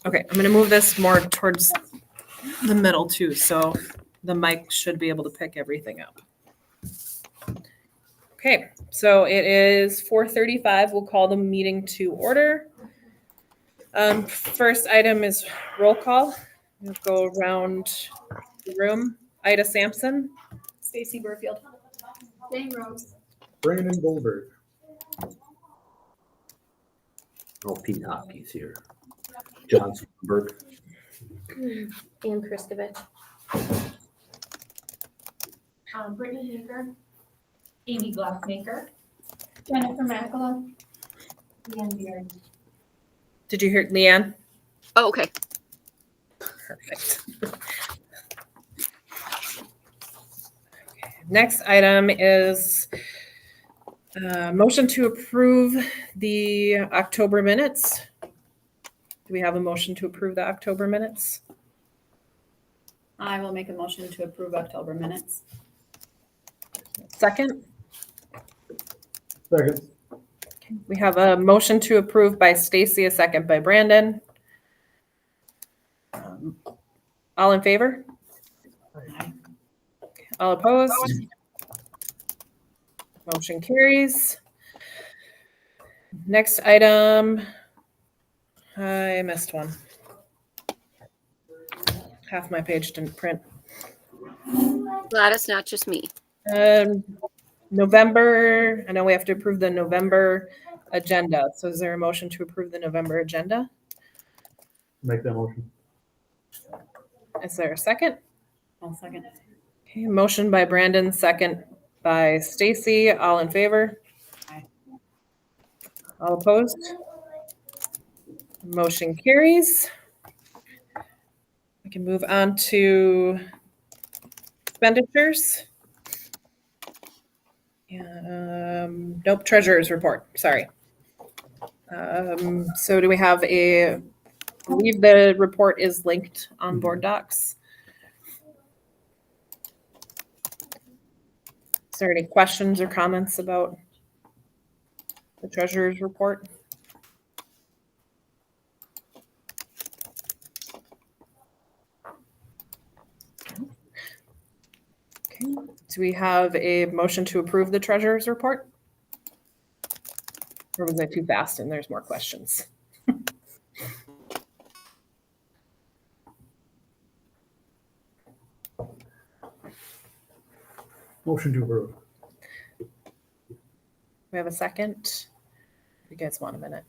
Okay, I'm gonna move this more towards the middle too, so the mic should be able to pick everything up. Okay, so it is 4:35. We'll call the meeting to order. First item is roll call. We'll go around the room. Ida Sampson. Stacy Burfield. Jane Rose. Brandon Goldberg. Oh, Pete Hopkins here. John Berg. Ann Kristovich. Brittany Maker. Amy Glassmaker. Jennifer Macula. Leanne Beard. Did you hear Leanne? Oh, okay. Perfect. Okay, next item is motion to approve the October minutes. Do we have a motion to approve the October minutes? I will make a motion to approve October minutes. Second? Second. Okay, we have a motion to approve by Stacy, a second by Brandon. All in favor? All opposed? Motion carries. Next item, I missed one. Half my page didn't print. Glad it's not just me. November, I know we have to approve the November agenda. So is there a motion to approve the November agenda? Make that motion. Is there a second? I'll second. Okay, motion by Brandon, second by Stacy. All in favor? Aye. All opposed? Motion carries. We can move on to expenditures. Nope, treasurer's report, sorry. So do we have I believe the report is linked on board docs. Is there any questions or comments about the treasurer's report? Okay. Do we have a motion to approve the treasurer's report? Or was I too fast and there's more questions? Motion to approve. We have a second. If you guys want a minute.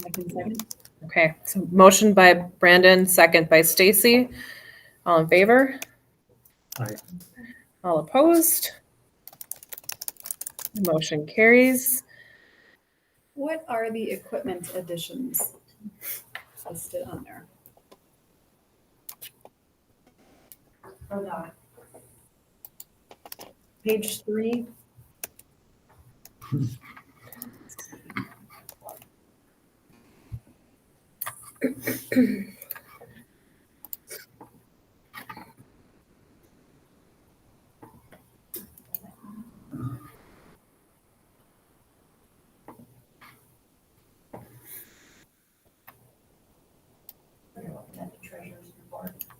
I can second. Okay, so motion by Brandon, second by Stacy. All in favor? Aye. All opposed? Motion carries. What are the equipment additions listed on there? For that. Page 3.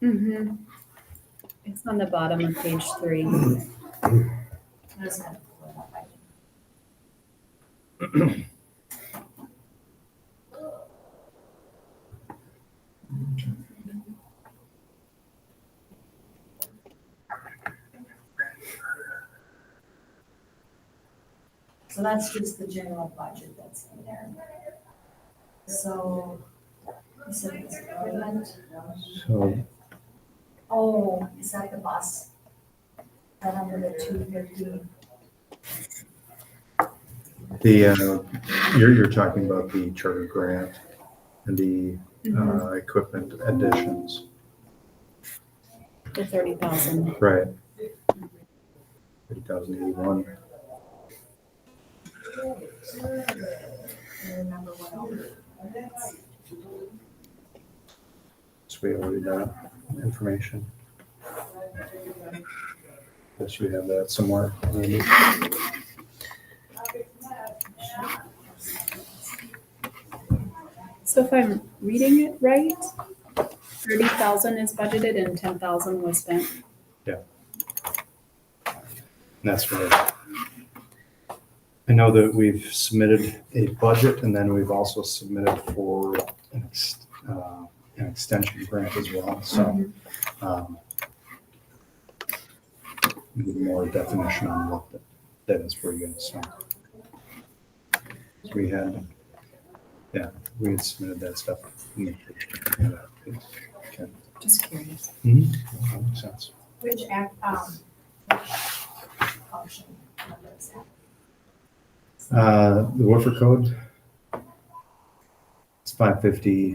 Mm-hmm. It's on the bottom of page 3. So that's just the general budget that's in there. So, you said it's equipment. So Oh, is that the bus? That under the 250? you're talking about the charter grant and the equipment additions, The 30,000. right? 30,081. I remember what else. So we already got information. Guess you have that somewhere. Maybe. So if I'm reading it right, 30,000 is budgeted and 10,000 was spent. And that's where I know that we've submitted a budget and then we've also submitted for an extension grant as well. So we need more definition on what that is for you guys. So we had submitted that stuff. Okay. Just curious. That makes sense. Which function number is that? The Woodford code, it's 550,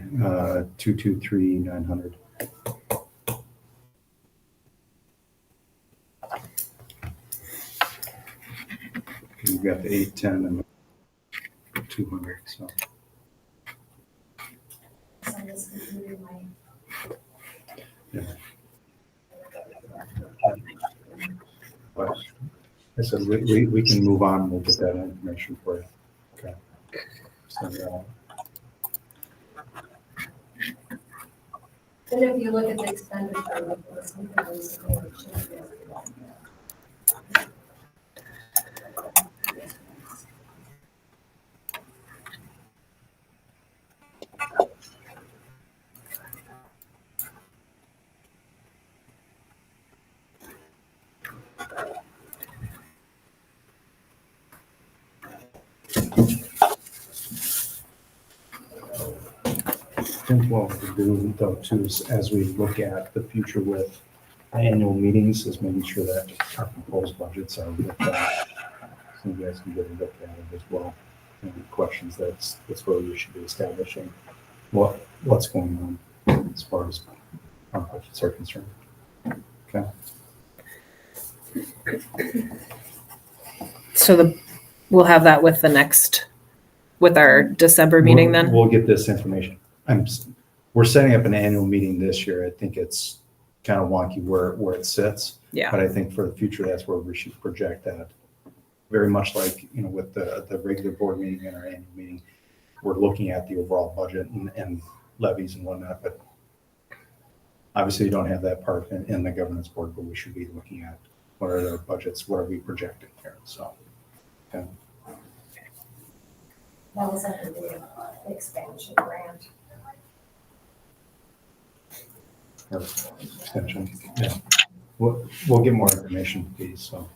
223, 900. You've got the 810 and 200, so. So this is really my. Yeah. But I said, we can move on, and we'll get that information for you. Okay. So, Then if you look at the expenditure, it's something recently changed. I think what we'll do though too is as we look at the future with annual meetings is making sure that our proposed budgets are looked at. So you guys can get a look at it as well. Any questions, that's where we should be establishing what's going on as far as our budgets are concerned. Okay. So we'll have that with with our December meeting then? We'll get this information. We're setting up an annual meeting this year. I think it's kind of wonky where it sits. Yeah. But I think for the future, that's where we should project that. Very much like, with the regular board meeting and our annual meeting, we're looking at the overall budget and levies and whatnot, but obviously you don't have that part in the governance board, but we should be looking at what are their budgets, what are we projecting here, so. Okay. That was under the expansion grant. Or extension, yeah. We'll get more information to these, so.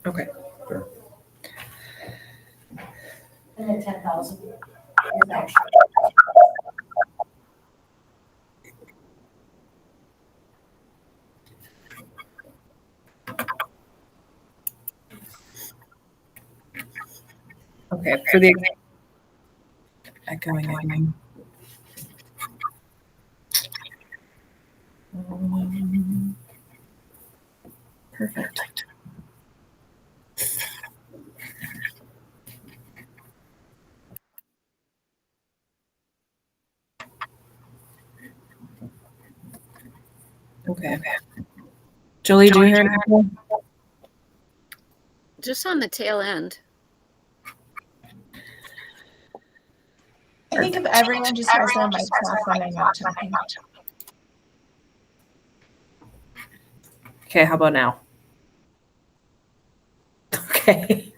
Okay. Fair. And then 10,000 is actually. Okay, for the echoing. Perfect. Okay. Julie, do you hear anything? Just on the tail end. I think if everyone just has their mics off when they're not talking. Okay, how about now? Okay.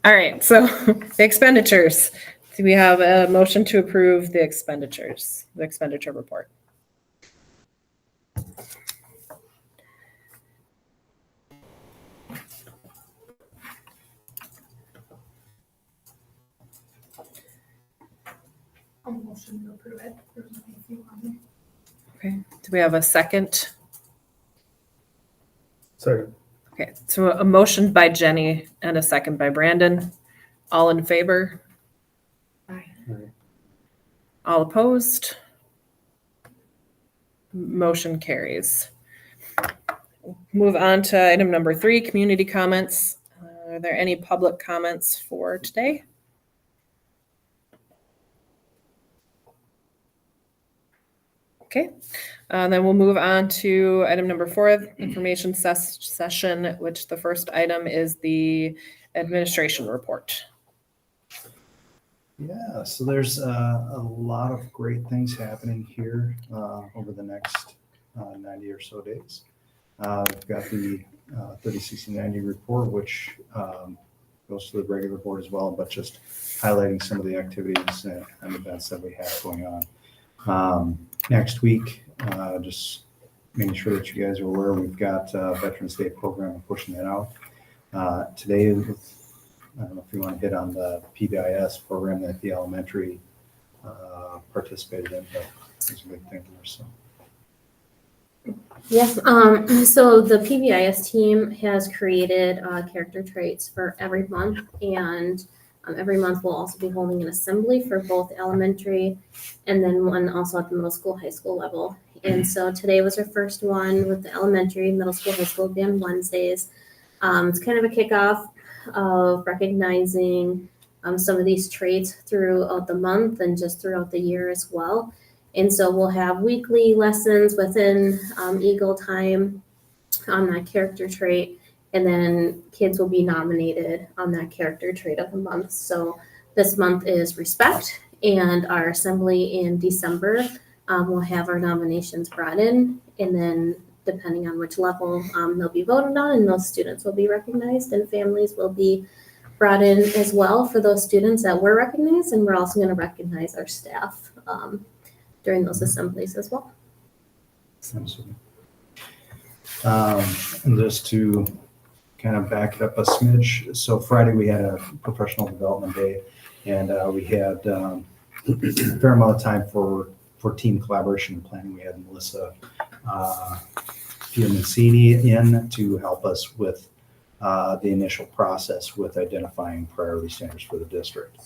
All right, so the expenditures. Do we have a motion to approve the expenditures, the expenditure report? I'm motion to approve it. There's nothing on there. Okay, do we have a second? Sorry. Okay, so a motion by Jenny and a second by Brandon. All in favor? Aye. All opposed? Motion carries. Move on to item number 3, community comments. Are there any public comments for today? Okay, then we'll move on to item number 4, information session, which the first item is the administration report. Yeah, so there's a lot of great things happening here over the next 90 or so days. We've got the 30, 60, 90 report, which goes to the regular board as well, but just highlighting some of the activities and events that we have going on. Next week, just making sure that you guys are aware, we've got Veterans Day program and pushing that out. Today, I don't know if you want to hit on the PBIS program that the elementary participated in, but it's a big thing there, so. Yes, so the PBIS team has created character traits for every month, and every month we'll also be holding an assembly for both elementary and then one also at the middle school, high school level. And so today was our first one with the elementary, middle school, high school, will be on Wednesdays. It's kind of a kickoff of recognizing some of these traits throughout the month and just throughout the year as well. And so we'll have weekly lessons within Eagle Time on that character trait, and then kids will be nominated on that character trait of the month. So this month is respect, and our assembly in December will have our nominations brought in, and then depending on which level they'll be voted on, and those students will be recognized, and families will be brought in as well for those students that were recognized, and we're also going to recognize our staff during those assemblies as well. Absolutely. And just to kind of back it up a smidge, so Friday we had a professional development day, and we had a fair amount of time for team collaboration and planning. We had Melissa Fiamancini in to help us with the initial process with identifying priority standards for the district.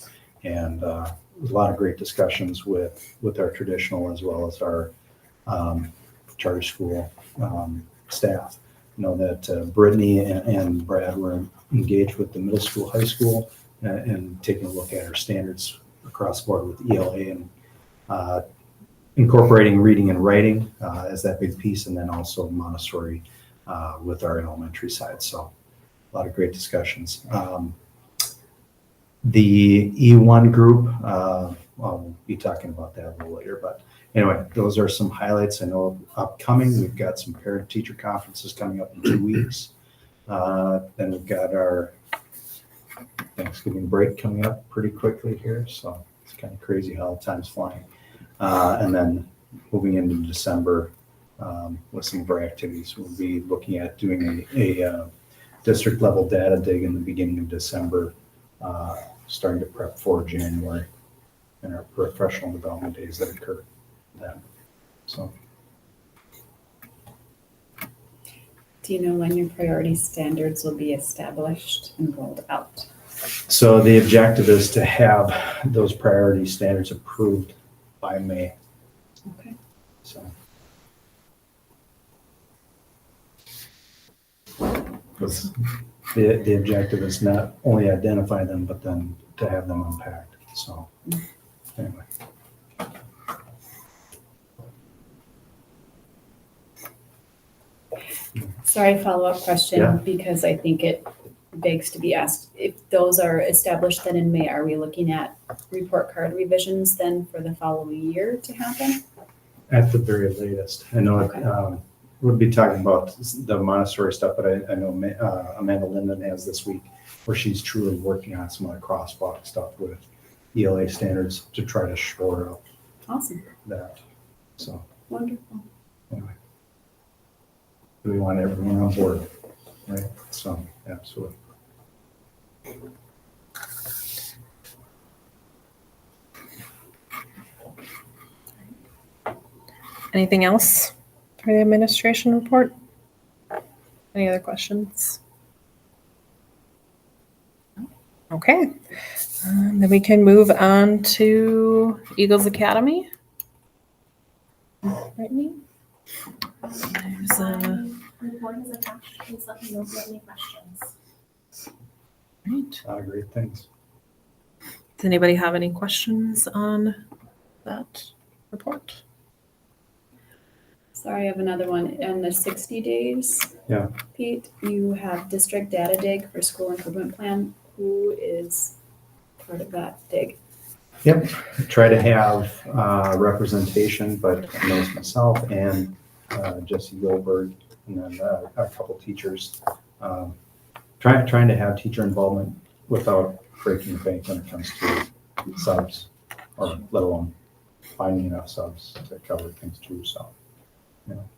And a lot of great discussions with our traditional as well as our charter school staff. You know that Brittany and Brad were engaged with the middle school, high school, and taking a look at our standards across the board with ELA and incorporating reading and writing as that big piece, and then also Montessori with our elementary side. So a lot of great discussions. The E1 group, we'll be talking about that a little later, but anyway, those are some highlights. I know upcoming, we've got some parent-teacher conferences coming up in 2 weeks. Then we've got our Thanksgiving break coming up pretty quickly here, so it's kind of crazy how the time's flying. And then moving into December with some of our activities, we'll be looking at doing a district level data dig in the beginning of December, starting to prep for January and our professional development days that occur then. So. Do you know when your priority standards will be established and rolled out? So the objective is to have those priority standards approved by May. Okay. So. The objective is not only identify them, but then to have them unpacked. So anyway. Sorry, follow-up question, Yeah. because I think it begs to be asked. If those are established then in May, are we looking at report card revisions then for the following year to happen? At the very latest. I know Okay. we'll be talking about the Montessori stuff, but I know Amanda Linden has this week where she's truly working on some of the crosswalk stuff with ELA standards to try to shore up Awesome, that. So wonderful. anyway, we want everyone on board, right? So absolutely. Anything else for the administration report? Any other questions? Okay, then we can move on to Eagles Academy. Brittany? There's a, Report is attached, please let me know if you have any questions. right. A lot of great things. Does anybody have any questions on that report? Sorry, I have another one. In the 60 days, Yeah. Pete, you have district data dig for school improvement plan. Who is part of that dig? Yep, try to have representation, but I know it's myself and Jesse Goldberg, and then a couple teachers. Trying to have teacher involvement without breaking the bank when it comes to subs, or let alone finding enough subs to cover things too, so, you know.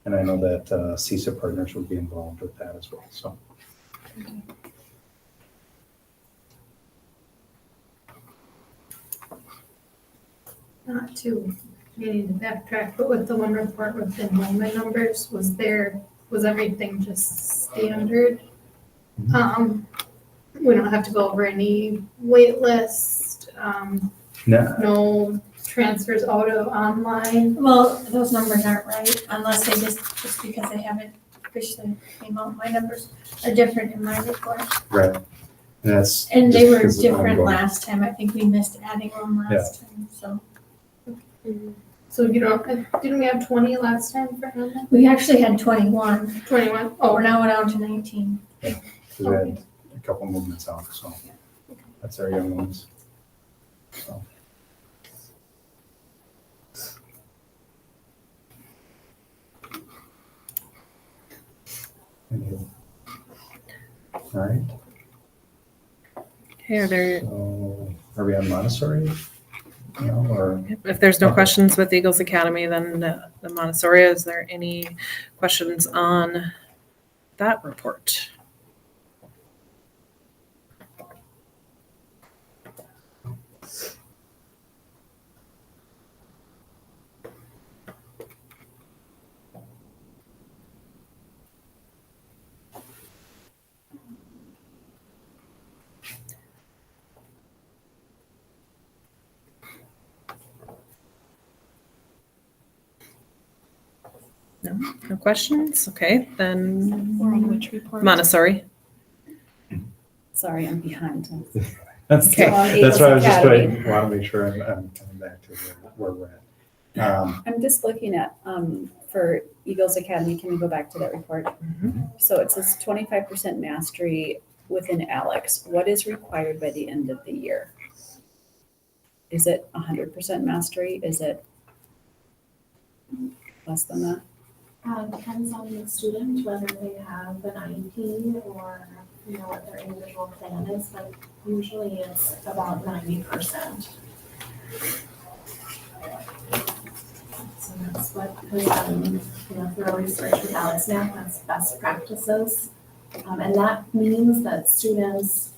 And I know that CISA partners would be involved with that as well, so. Not to getting to backtrack, but with the one report with the enrollment numbers, was everything just standard? We don't have to go over any wait list, No, no transfers out of online. Well, those numbers aren't right unless they just because they haven't officially came out. My numbers are different in my report. right, and that's. And just they were because of different ongoing. last time. I think we missed adding one last time, so. So you don't, didn't we have 20 last time for online? We actually had 21. 21? Oh, we're now down to 19. We had a couple movements out, so that's our young ones. So. Thank you. All right, Okay, so are we on Montessori? No, or, if there's no Okay. questions with Eagles Academy, then the Montessori, is there any questions on that report? No questions? Okay, then We're on which report? Montessori. Sorry, I'm behind. that's, Okay. that's why I was just Academy. trying, want to make sure I'm coming back to where we're at. I'm just looking at, for Eagles Academy, can we go back to that report? So it says 25% mastery within Alex. What is required by the end of the year? Is it 100% mastery? Is it less than that? Depends on the student, whether they have an IEP or, what their individual plan is, but usually it's about 90%. So that's what, through our research with Alex Math, that's best practices. And that means that students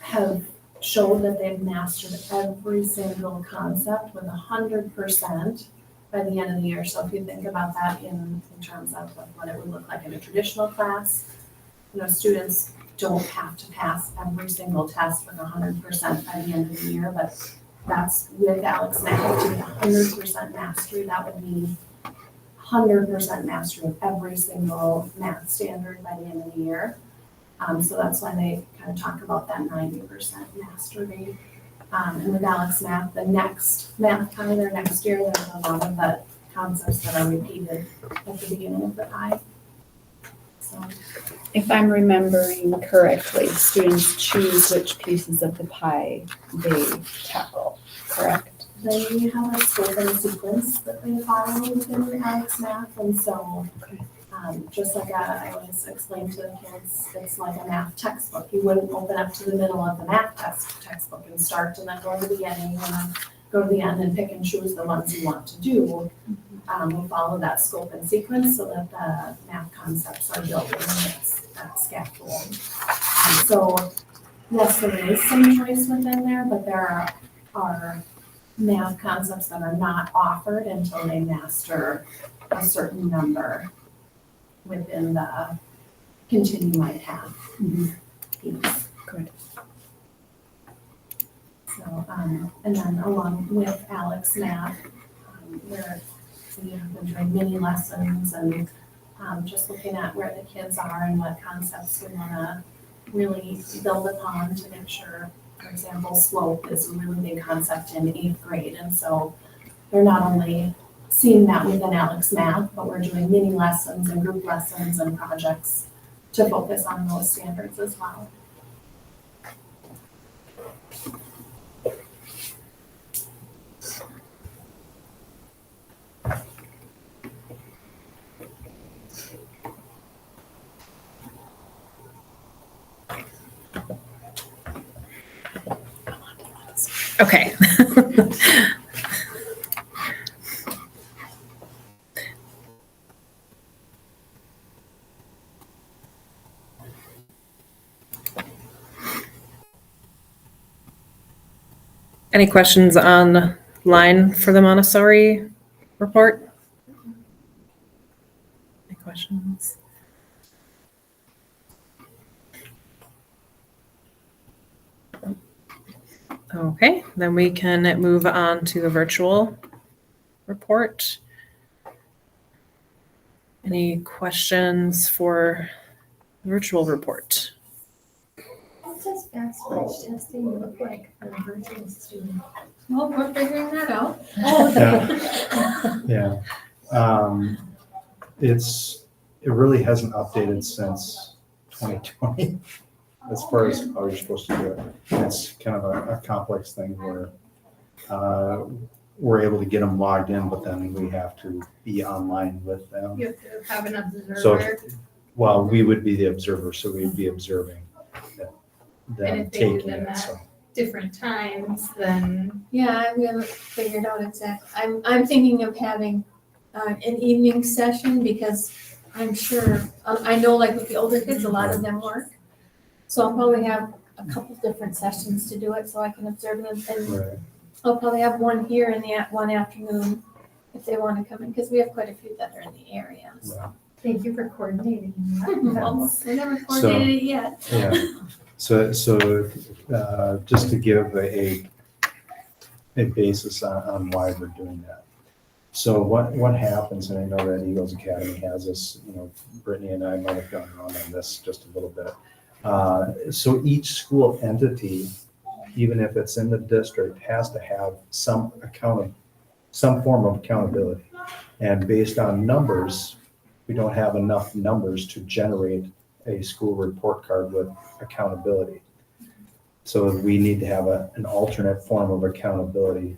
have showed that they've mastered every single concept with 100% by the end of the year. So if you think about that in terms of what it would look like in a traditional class, students don't have to pass every single test with 100% by the end of the year, but that's with Alex Math to be 100% mastery. That would mean 100% mastery of every single math standard by the end of the year. So that's why they kind of talk about that 90% mastery. And with Alex Math, the next math time or next year, there's a lot of the concepts that are repeated at the beginning of the pie. So, If I'm remembering correctly, students choose which pieces of the pie they tackle, correct? they have a scope and a sequence that they follow within Alex Math, and so just like I always explain to the kids, it's like a math textbook. You wouldn't open up to the middle of the math textbook and start and then go to the beginning and then go to the end and pick and choose the ones you want to do. We follow that scope and sequence so that the math concepts are built in that scaffold. So yes, there is some choice within there, but there are math concepts that are not offered until they master a certain number within the continue I have piece. Good. So, and then along with Alex Math, where we have been doing mini lessons and just looking at where the kids are and what concepts we want to really build upon to make sure, for example, slope is a really big concept in 8th grade. And so they're not only seeing that within Alex Math, but we're doing mini lessons and group lessons and projects to focus on those standards as well. Okay. Any questions on line for the Montessori report? Any questions? Okay, then we can move on to the virtual report. Any questions for the virtual report? What does fast switch testing look like for a virtual student? Well, we're figuring that out. Oh, okay. Yeah. It really hasn't updated since 2020 as far as how you're supposed to do it. It's kind of a complex thing where we're able to get them logged in, but then we have to be online with them. You have to have an So, observer. well, we would be the observer, so we'd be observing And them if they do taking them it, at so. different times, then Yeah, we haven't figured out exactly. I'm thinking of having an evening session because I'm sure, I know like with the older kids, a lot of them work. So I'll probably have a couple different sessions to do it so I can observe them. And Right. I'll probably have one here in the one afternoon if they want to come in, because we have quite a few that are in the area. So. Yeah. thank you for coordinating that. Almost, we never coordinated it yet. Yeah, so, just to give a basis on why we're doing that. So what happens, and I know that Eagles Academy has this, Brittany and I might have gone on this just a little bit. So each school entity, even if it's in the district, has to have some form of accountability. And based on numbers, we don't have enough numbers to generate a school report card with accountability. So we need to have an alternate form of accountability,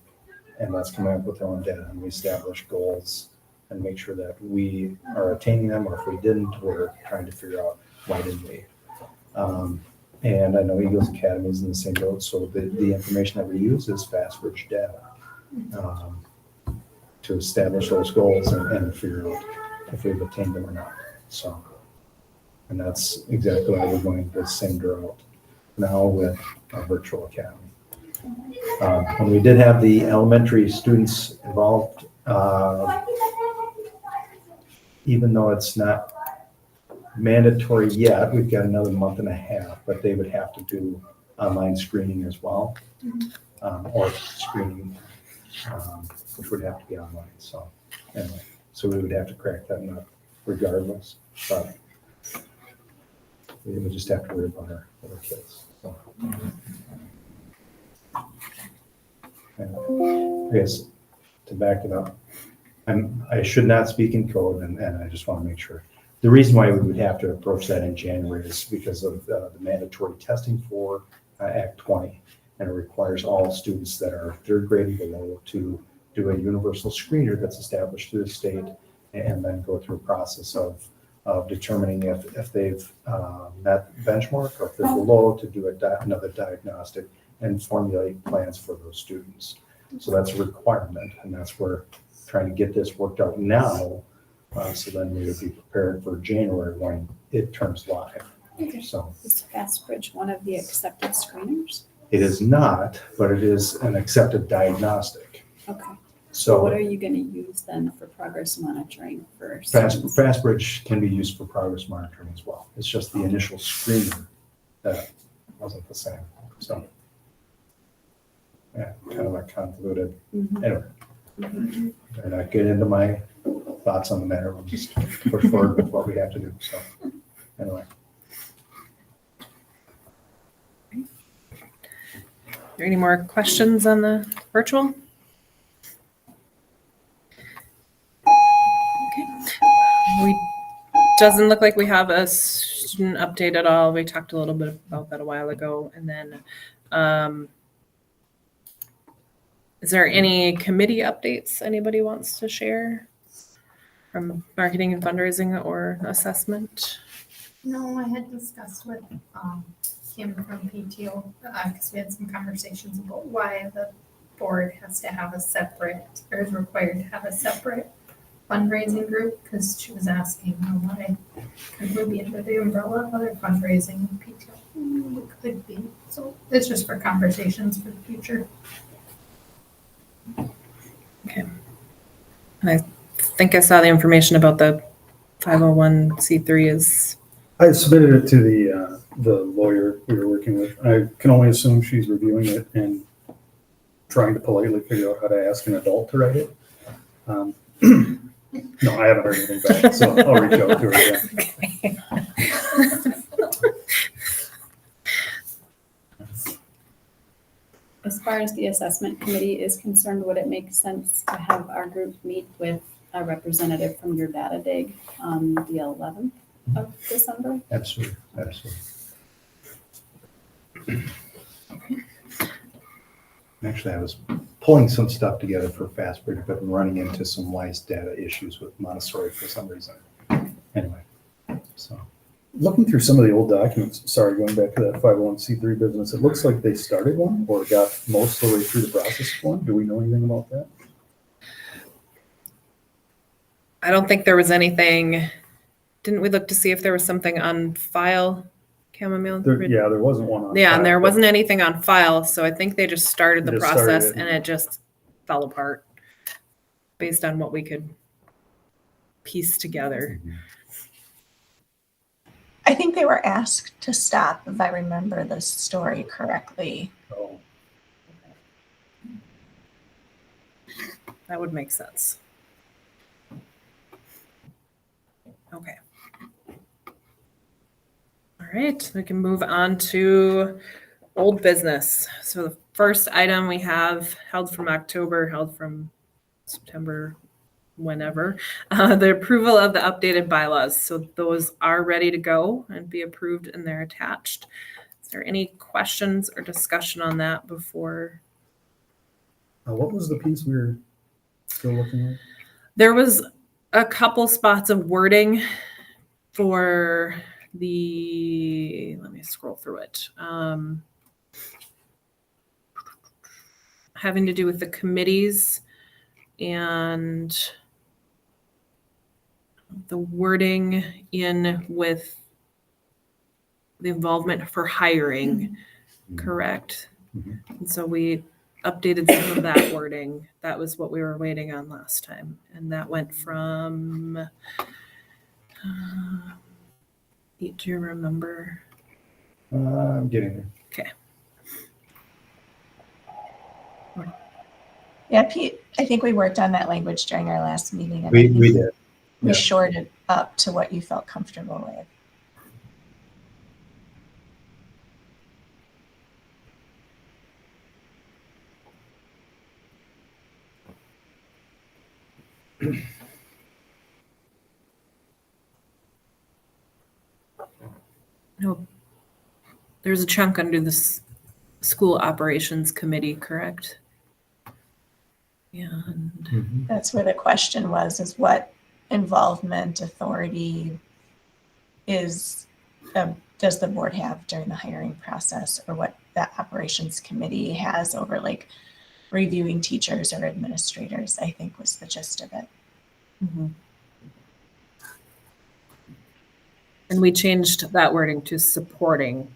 and that's coming up with our own data. And we establish goals and make sure that we are attaining them, or if we didn't, we're trying to figure out why didn't we. And I know Eagles Academy is in the same boat, so the information that we use is FastBridge data to establish those goals and figure out if we've attained them or not. So, and that's exactly why we're going the same route now with our virtual academy. When we did have the elementary students involved, even though it's not mandatory yet, we've got another month and a half, but they would have to do online screening as well, or screening, which would have to be online. So anyway, so we would have to crack that nut regardless, but we would just have to worry about our little kids. So. I guess to back it up, I should not speak in code, and I just want to make sure. The reason why we would have to approach that in January is because of the mandatory testing for Act 20, and it requires all students that are third grade and below to do a universal screener that's established through the state, and then go through a process of determining if they've met benchmark, or if they're below, to do another diagnostic and formulate plans for those students. So that's a requirement, and that's where trying to get this worked out now, so then we would be prepared for January when it turns live. So Is FastBridge one of the accepted screeners? it is not, but it is an accepted diagnostic. Okay. So What are you going to use then for progress monitoring for? FastBridge can be used for progress monitoring as well. It's just the initial screener that wasn't the same. So yeah, kind of a convoluted. Mhm. Anyway, Mhm. I'm not getting into my thoughts on the matter. We'll just push forward with what we have to do. So anyway. Are there any more questions on the virtual? Okay. Doesn't look like we have a student update at all. We talked a little bit about that a while ago. And then, is there any committee updates anybody wants to share from marketing and fundraising or assessment? No, I had discussed with came from PTO, because we had some conversations about why the board has to have a separate, or is required to have a separate fundraising group, because she was asking why could we be under the umbrella of other fundraising in PTO? It could be, so it's just for conversations for the future. I think I saw the information about the 501c3 is, I submitted it to the lawyer we were working with. I can only assume she's reviewing it and trying to politely figure out how to ask an adult to write it. No, I haven't heard anything back, so I'll reach out to her again. As far as the assessment committee is concerned, would it make sense to have our group meet with a representative from your data dig on the 11th of December? Absolutely, absolutely. Actually, I was pulling some stuff together for Fastbridge, but I'm running into some lice data issues with Montessori for some reason. Anyway, so looking through some of the old documents, sorry, going back to that 501c3 business, it looks like they started one or got most of the way through the process of one. Do we know anything about that? I don't think there was anything. Didn't we look to see if there was something on file, Chamomile? Yeah, there wasn't one on. Yeah, and there file, but wasn't anything on file, so I think they just started the They just started process it. and it just fell apart based on what we could piece together. I think they were asked to stop, if I remember the story correctly. Oh, That would make sense. Okay. All right, we can move on to old business. So the first item we have held from October, held from September, whenever, the approval of the updated bylaws. So those are ready to go and be approved and they're attached. Is there any questions or discussion on that before? what was the piece we were still looking at? There was a couple spots of wording for let me scroll through it. Having to do with the committees and the wording in with the involvement for hiring, correct? Mhm. And so we updated some of that wording. That was what we were waiting on last time. And that went from, do you remember? I'm getting there. Okay. Yeah, Pete, I think we worked on that language during our last meeting. And I We think did. We Yeah. shored it up to what you felt comfortable with. No, there's a chunk under this school operations committee, correct? And Mhm. That's where the question was, is what involvement authority does the board have during the hiring process, or what that operations committee has over like reviewing teachers or administrators, I think was the gist of it. And we changed that wording to supporting.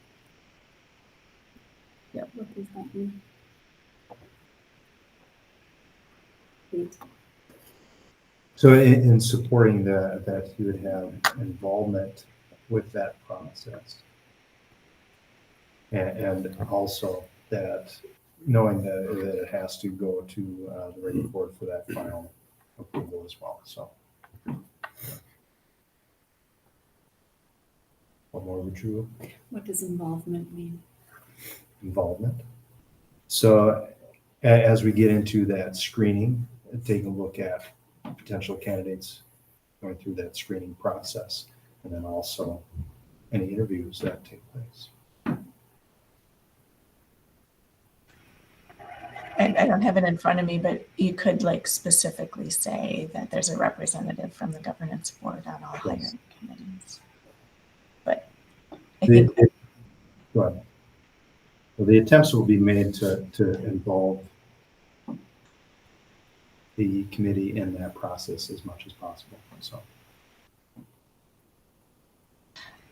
What does that mean? Pete? So in supporting that you would have involvement with that process. And also that knowing that it has to go to the regular board for that final approval as well, so. What more would you? What does involvement mean? Involvement. So as we get into that screening, taking a look at potential candidates going through that screening process, and then also any interviews that take place. I don't have it in front of me, but you could like specifically say that there's a representative from the governance board on all hiring committees. But I think Go ahead. Well, the attempts will be made to involve the committee in that process as much as possible, so.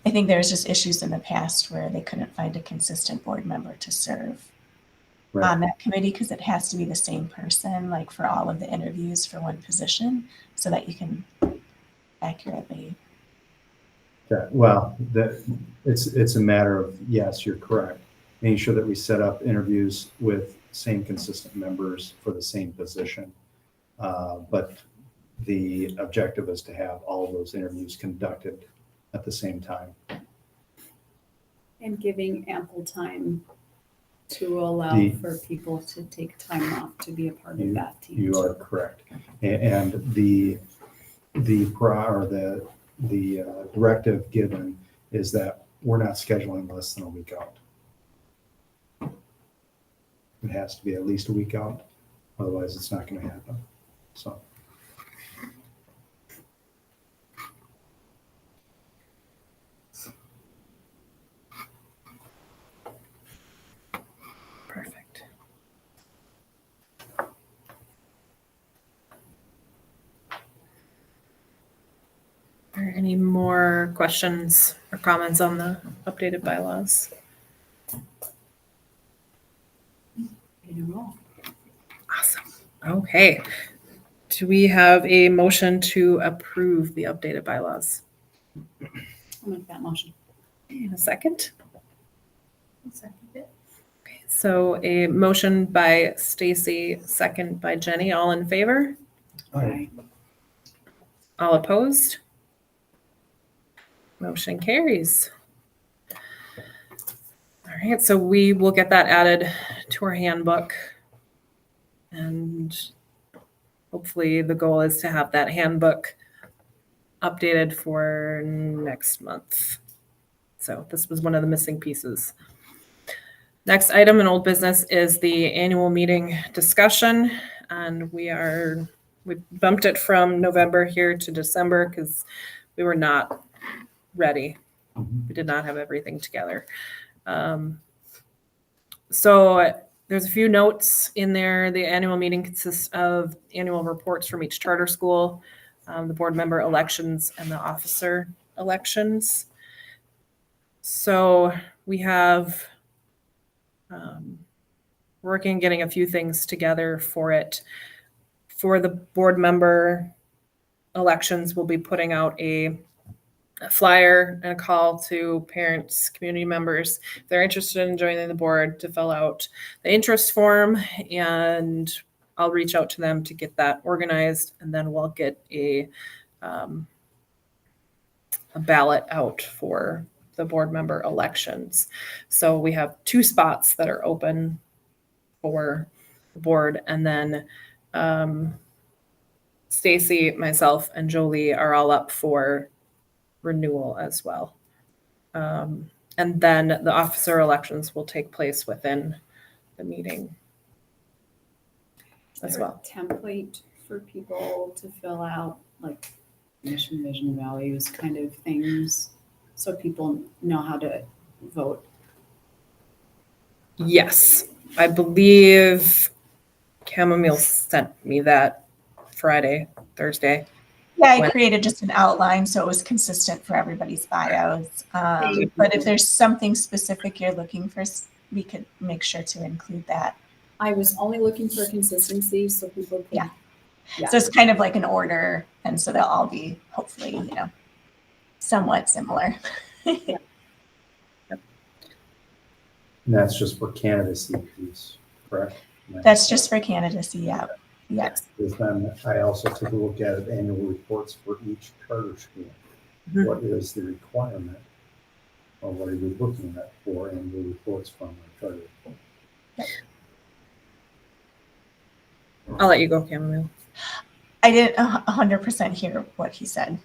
I think there was just issues in the past where they couldn't find a consistent board member to serve Right. on that committee because it has to be the same person, like for all of the interviews for one position, so that you can accurately. Yeah, well, it's a matter of, yes, you're correct. Making sure that we set up interviews with same consistent members for the same position. But the objective is to have all of those interviews conducted at the same time. And giving ample time to allow for people to take time off to be a part of that team. You are correct. And the directive given is that we're not scheduling less than a week out. It has to be at least a week out, otherwise it's not going to happen. So. Perfect. Are there any more questions or comments on the updated bylaws? Awesome. Okay. Do we have a motion to approve the updated bylaws? I'll make that motion. In a second. I'll second it. Okay, so a motion by Stacy, second by Jenny. All in favor? Aye. All opposed? Motion carries. All right, so we will get that added to our handbook. And hopefully the goal is to have that handbook updated for next month. So this was one of the missing pieces. Next item in old business is the annual meeting discussion. And we bumped it from November here to December because we were not ready. We did not have everything together. So there's a few notes in there. The annual meeting consists of annual reports from each charter school, the board member elections, and the officer elections. So we have working, getting a few things together for it. For the board member elections, we'll be putting out a flyer and a call to parents, community members, if they're interested in joining the board, to fill out the interest form, and I'll reach out to them to get that organized, and then we'll get a ballot out for the board member elections. So we have 2 spots that are open for the board, and then Stacy, myself, and Jolie are all up for renewal as well. And then the officer elections will take place within the meeting as well. Template for people to fill out, like mission, vision, values kind of things, so people know how to vote. Yes, I believe Chamomile sent me that Thursday. Yeah, I created just an outline so it was consistent for everybody's bios. But if there's something specific you're looking for, we could make sure to include that. I was only looking for consistency so people could. Yeah. So it's kind of like an order, and so they'll all be hopefully, somewhat similar. And that's just for candidacy piece, correct? That's just for candidacy, yeah. Yes. Because then I also took a look at annual reports for each charter school. Mhm. What is the requirement? Or what are we looking at for annual reports from our charter school? I'll let you go, Chamomile. I didn't 100% hear what he said.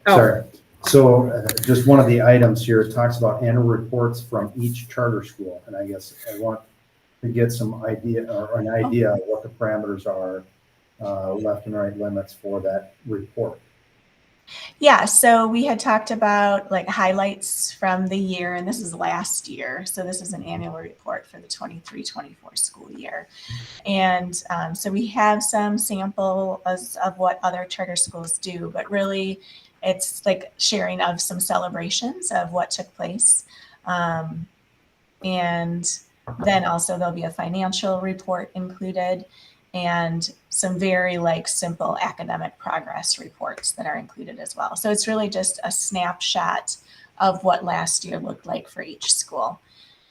Oh. Sorry. So just one of the items here, it talks about annual reports from each charter school. And I guess I want to get some idea or an idea of what the parameters are, left and right limits for that report. Yeah, so we had talked about like highlights from the year, and this is last year. So this is an annual report for the 23-24 school year. And so we have some samples of what other charter schools do, but really it's like sharing of some celebrations of what took place. And then also there'll be a financial report included and some very like simple academic progress reports that are included as well. So it's really just a snapshot of what last year looked like for each school.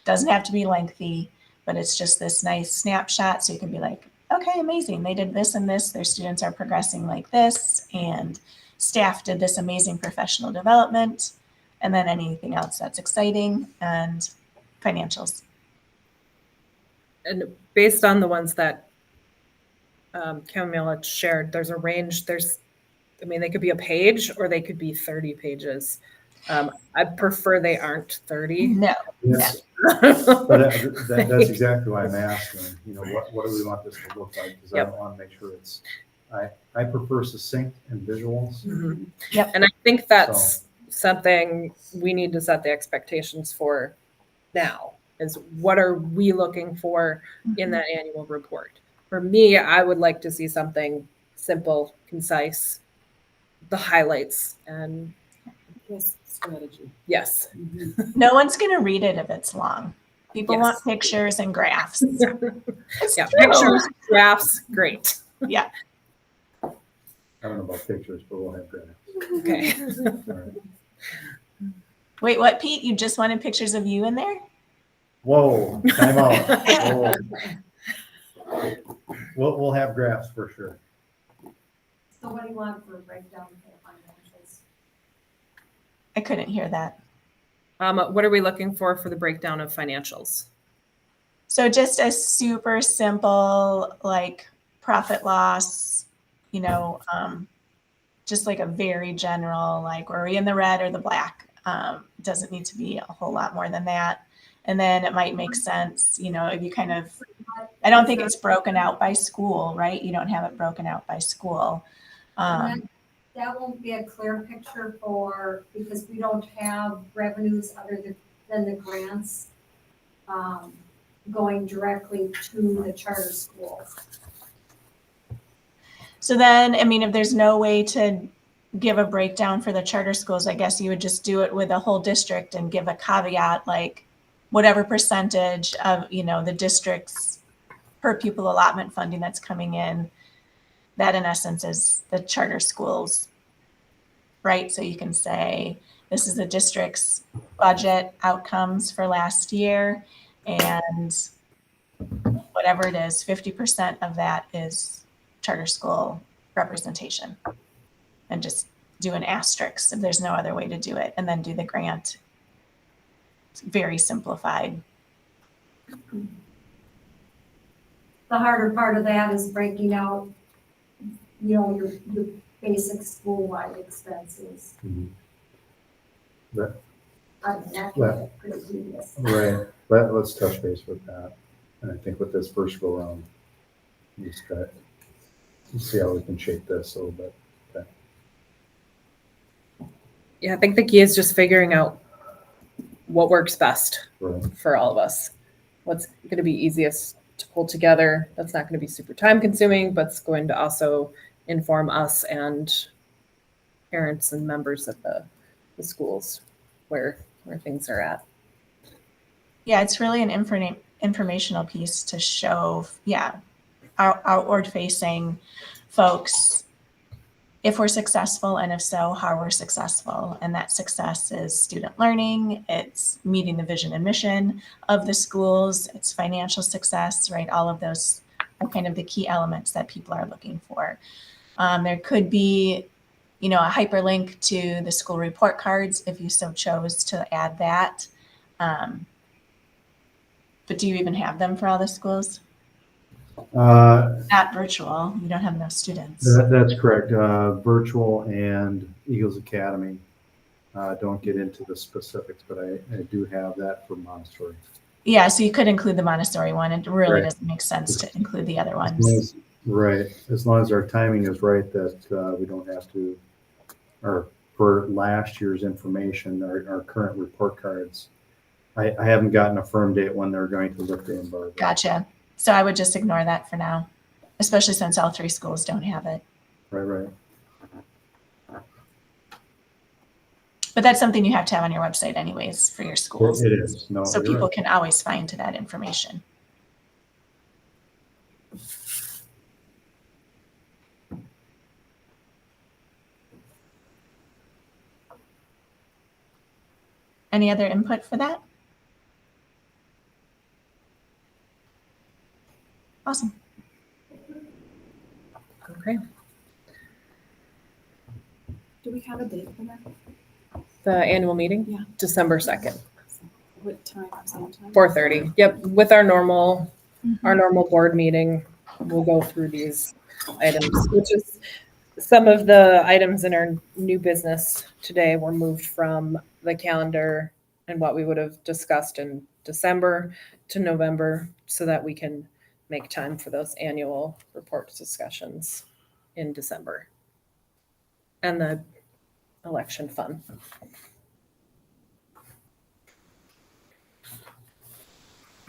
Doesn't have to be lengthy, but it's just this nice snapshot. So you can be like, okay, amazing. They did this and this. Their students are progressing like this. And staff did this amazing professional development. And then anything else that's exciting and financials. And based on the ones that Camilla shared, there's a range. They could be a page or they could be 30 pages. I prefer they aren't 30. No. Yes. But that's exactly why I'm asking, what do we want this to look like? Because I want to make sure I prefer succinct and visuals. Mm-hmm. Yep. And I think that's something we need to set the expectations for now, is what are we looking for in that annual report? For me, I would like to see something simple, concise, the highlights, and strategy. yes. No one's going to read it if it's long. People Yes. want pictures and graphs. It's Yeah, true. pictures, graphs, great. Yeah. I don't know about pictures, but we'll have graphs. Okay. All right. Wait, what, Pete? You just wanted pictures of you in there? Whoa, time out. Whoa. We'll have graphs for sure. So what do you want for a breakdown for the financials? I couldn't hear that. What are we looking for the breakdown of financials? So just a super simple, like profit loss, just like a very general, like, were we in the red or the black? Doesn't need to be a whole lot more than that. And then it might make sense, if you kind of, I don't think it's broken out by school, right? You don't have it broken out by school. That won't be a clear picture because we don't have revenues other than the grants going directly to the charter schools. So then, if there's no way to give a breakdown for the charter schools, I guess you would just do it with a whole district and give a caveat, like whatever percentage of, the district's per pupil allotment funding that's coming in, that in essence is the charter schools, right? So you can say, this is the district's budget outcomes for last year, and whatever it is, 50% of that is charter school representation. And just do an asterisk if there's no other way to do it, and then do the grant. It's very simplified. The harder part of that is breaking out, your basic school-wide expenses. Mhm. That's pretty tedious. Right. Let's touch base with that. And I think with this first go around, we just got to see how we can shape this a little bit. Okay. Yeah, I think the key is just figuring out what works best Right. for all of us. What's going to be easiest to pull together. That's not going to be super time consuming, but it's going to also inform us and parents and members of the schools where things are at. Yeah, it's really an informational piece to show, our outward-facing folks if we're successful, and if so, how we're successful. And that success is student learning, it's meeting the vision and mission of the schools, it's financial success, right? All of those are kind of the key elements that people are looking for. There could be, a hyperlink to the school report cards if you so chose to add that. But do you even have them for all the schools? Not virtual. You don't have enough students. That's correct. Virtual and Eagles Academy don't get into the specifics, but I do have that for Montessori. Yeah, so you could include the Montessori one. It really Right. doesn't make sense to include the other ones. Right. As long as our timing is right, that we don't have to or for last year's information, our current report cards, I haven't gotten a firm date when they're going to lift the embargo. Gotcha. So I would just ignore that for now, especially since all 3 schools don't have it. Right. But that's something you have to have on your website anyways for your schools. It is. No, So you're people right. can always find that information. Any other input for that? Awesome. Okay. Do we have a date for that? The annual meeting? Yeah. December 2nd, What time, same time? 4:30. Yep, with our normal board meeting, we'll go through these items, which is some of the items in our new business today were moved from the calendar and what we would have discussed in December to November so that we can make time for those annual report discussions in December. And the election fund.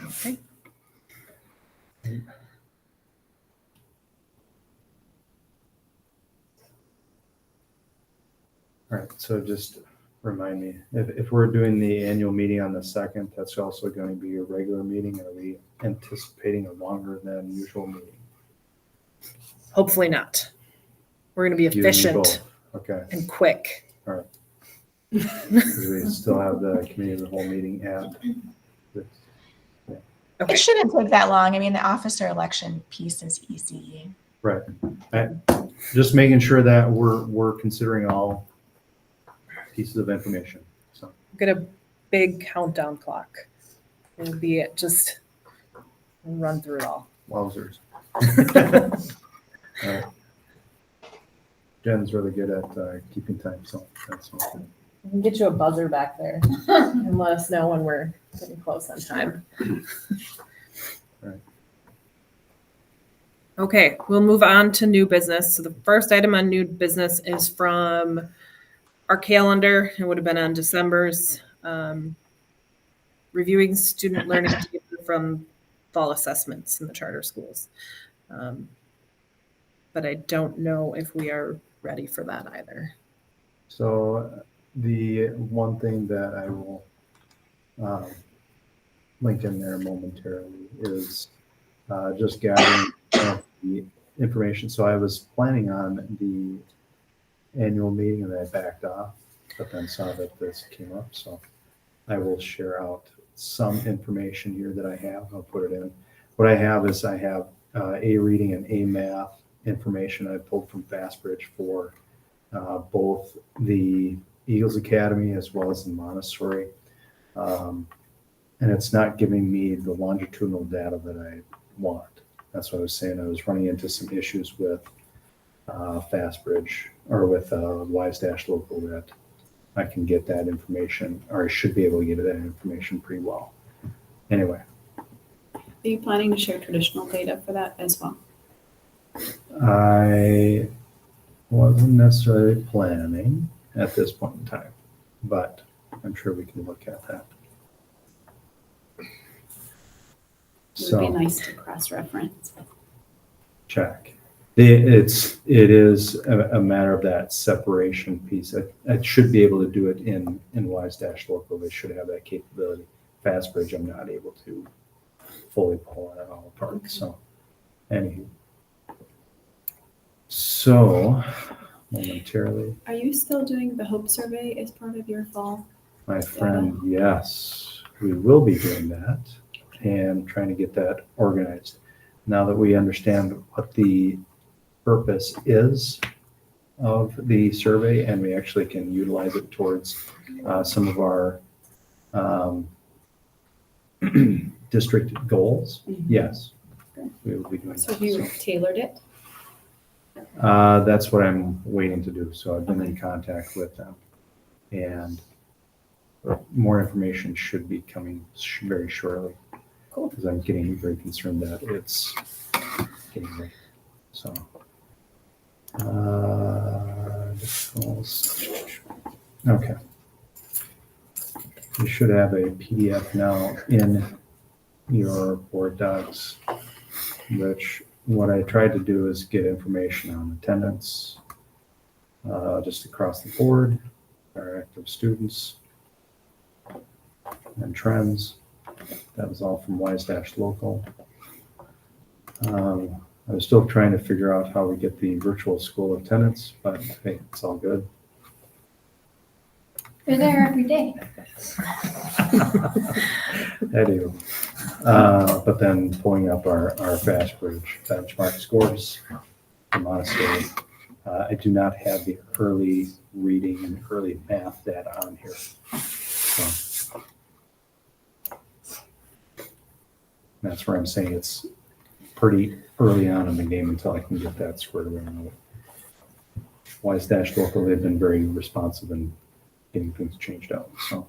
Okay. All right, so just remind me, if we're doing the annual meeting on the 2nd, that's also going to be a regular meeting. Are we anticipating a longer than usual meeting? Hopefully not. We're going to be You and me efficient both. Okay, and quick. because we still have the committee of the whole meeting at. Okay. It shouldn't take that long. I mean, the officer election piece is easy. Right. Just making sure that we're considering all pieces of information. So Get a big countdown clock. It'll be it. Just run through it all. wowzers. All right. Jen's really good at keeping time, so that's okay. We can get you a buzzer back there and let us know when we're getting close on time. Right. Okay, we'll move on to new business. So the first item on new business is from our calendar. It would have been on December's. Reviewing student learning data from fall assessments in the charter schools. But I don't know if we are ready for that either. So the one thing that I will link in there momentarily is just gathering the information. So I was planning on the annual meeting and I backed off, but then saw that this came up. So I will share out some information here that I have. I'll put it in. What I have is I have A reading and A math information I pulled from Fastbridge for both the Eagles Academy as well as the Montessori. And it's not giving me the longitudinal data that I want. That's what I was saying. I was running into some issues with Fastbridge or with Wise Local that I can get that information, or I should be able to get that information pretty well. Anyway. Are you planning to share traditional data for that as well? I wasn't necessarily planning at this point in time, but I'm sure we can look at that. It would be nice to cross-reference. Check. It is a matter of that separation piece. I should be able to do it in Wise Local. They should have that capability. Fastbridge, I'm not able to fully pull it all apart. Okay. So, anywho. So, momentarily. Are you still doing the Hope Survey as part of your fall? My friend, yes, we will be doing that and trying to get that organized. Now that we understand what the purpose is of the survey and we actually can utilize it towards some of our district goals, yes, we will be doing So have you that. tailored it? That's what I'm waiting to do. So I've been in contact with them and more information should be coming very shortly. Cool. Because I'm getting very concerned that it's getting late. So, just Okay. You should have a PDF now in your board docs, which what I tried to do is get information on attendance, just across the board, our active students, and trends. That was all from Wise-Local. I was still trying to figure out how we get the virtual school attendance, but hey, it's all good. They're there every day. I do. But then pulling up our FastBridge benchmark scores for Montessori. I do not have the early reading and early math data on here. So that's where I'm saying it's pretty early on in the game until I can get that squared away. Wise-Local, they've been very responsive in getting things changed out. So.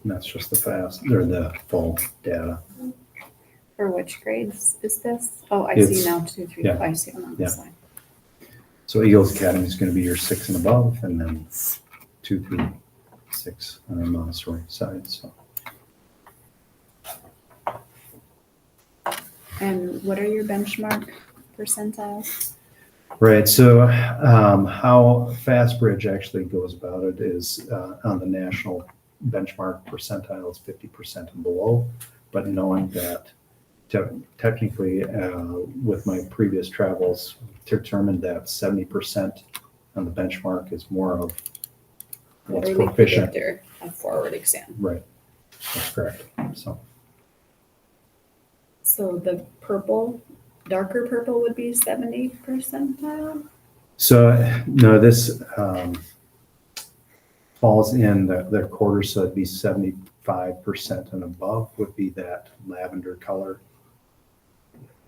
And that's just the the full data. For which grades is this? Oh, I It's- see now, 2, 3, yeah. 4. I see them on Yeah. the slide. So Eagles Academy is going to be your 6 and above, and then 2 through 6 on the Montessori side. So And what are your benchmark percentiles? right. So how FastBridge actually goes about it is on the national benchmark percentile is 50% and below, but knowing that technically with my previous travels determined that 70% on the benchmark is more of what's Early proficient. predictor of forward exam. Right. That's correct. So the purple, darker purple would be 70 percentile? So no, this falls in the quarter, so it'd be 75% and above would be that lavender color.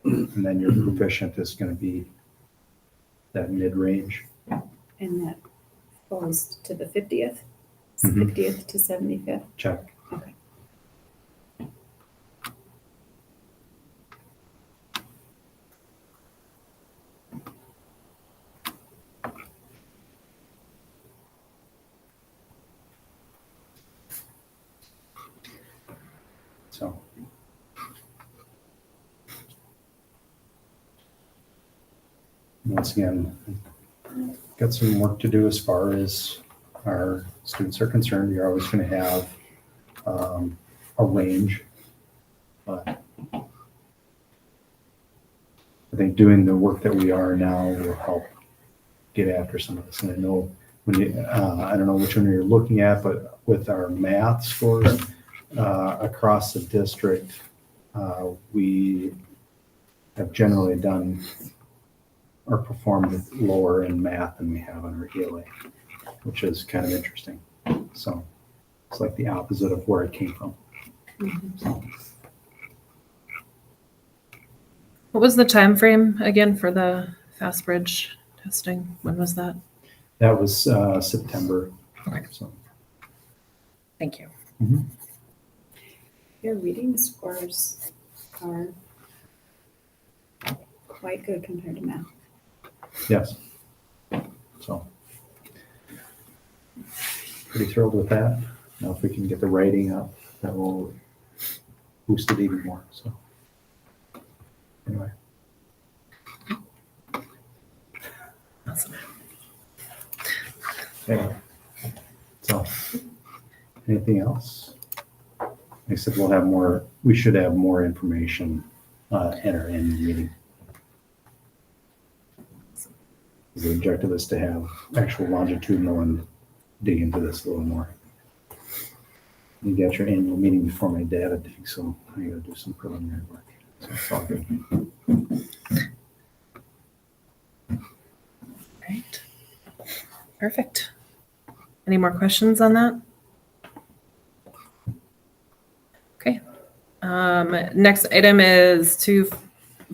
And then your proficient is going to be that mid-range. And that falls to the 50th? Mhm. 50th to 75th? Check. Okay. So. Once again, got some work to do as far as our students are concerned. You're always going to have a range, but I think doing the work that we are now will help get after some of this. And I know when you, I don't know which one you're looking at, but with our math scores across the district, we have generally done or performed lower in math than we have on our ELA, which is kind of interesting. So it's like the opposite of where it came from. So, What was the time frame again for the FastBridge testing? When was that? that was September. Okay. So, Thank you. Your reading scores are quite good compared to math. yes. So pretty thrilled with that. Now if we can get the writing up, that will boost it even more. So anyway. Awesome. Anyway. So anything else? Like I said, we should have more information in our annual meeting. The objective is to have actual longitudinal and dig into this a little more. You got your annual meeting before my data dig, so I gotta do some preliminary work. So it's all good. Right. Perfect. Any more questions on that? Okay. Next item is to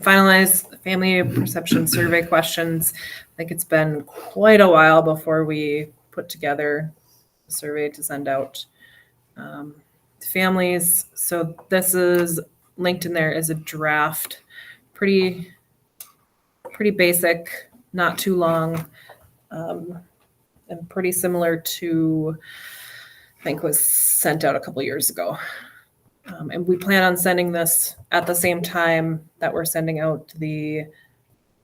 finalize family perception survey questions. I think it's been quite a while before we put together a survey to send out. families. So this is linked in there as a draft, pretty basic, not too long, and pretty similar to, I think was sent out a couple years ago. And we plan on sending this at the same time that we're sending out the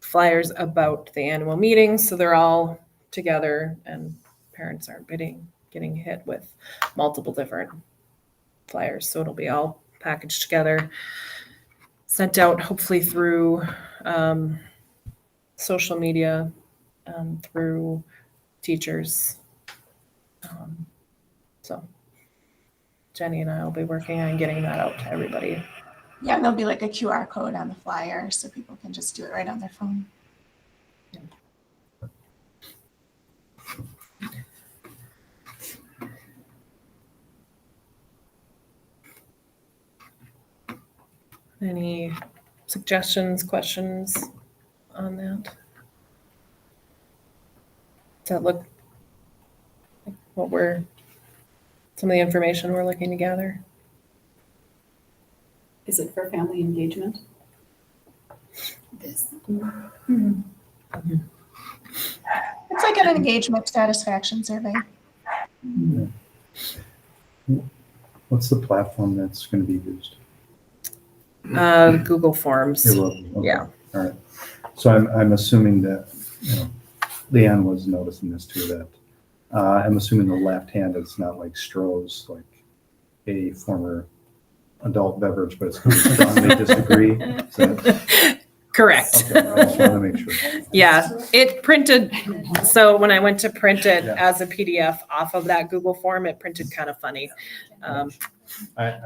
flyers about the annual meetings. So they're all together and parents aren't getting hit with multiple different flyers. So it'll be all packaged together, sent out hopefully through social media, through teachers. So Jenny and I will be working on getting that out to everybody. Yeah, and there'll be like a QR code on the flyer so people can just do it right on their phone. Any suggestions, questions on that? Does that look like some of the information we're looking to gather? Is it for family engagement? This. It's like an engagement satisfaction survey. What's the platform that's going to be used? Google Forms. It will be, okay. Yeah. All right. So I'm assuming that, Leanne was noticing this too, that I'm assuming the left hand is not like Stroh's, like a former adult beverage, but it's going to strongly disagree. Correct. Okay, I just want to make sure. Yeah, it printed, so when I went to print it Yeah. as a PDF off of that Google form, it printed kind of funny. I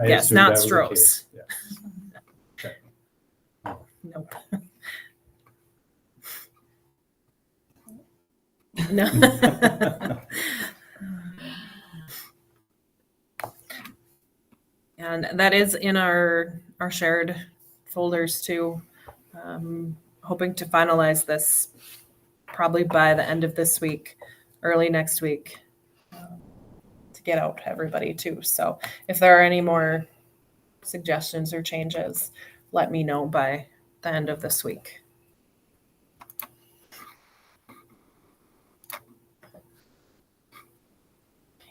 Yes, assumed not that was the Stroh's. case. Yeah. Nope. No. And that is in our shared folders too. Hoping to finalize this probably by the end of this week, early next week, to get out to everybody too. So if there are any more suggestions or changes, let me know by the end of this week.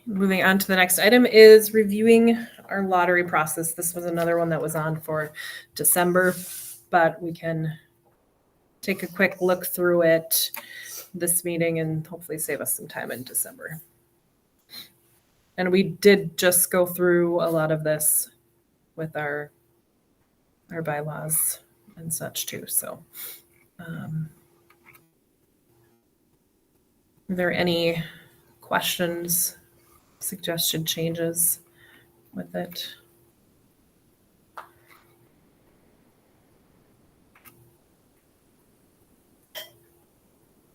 Moving on to the next item is reviewing our lottery process. This was another one that was on for December, but we can take a quick look through it this meeting and hopefully save us some time in December. And we did just go through a lot of this with our bylaws and such too. So are there any questions, suggested changes with it?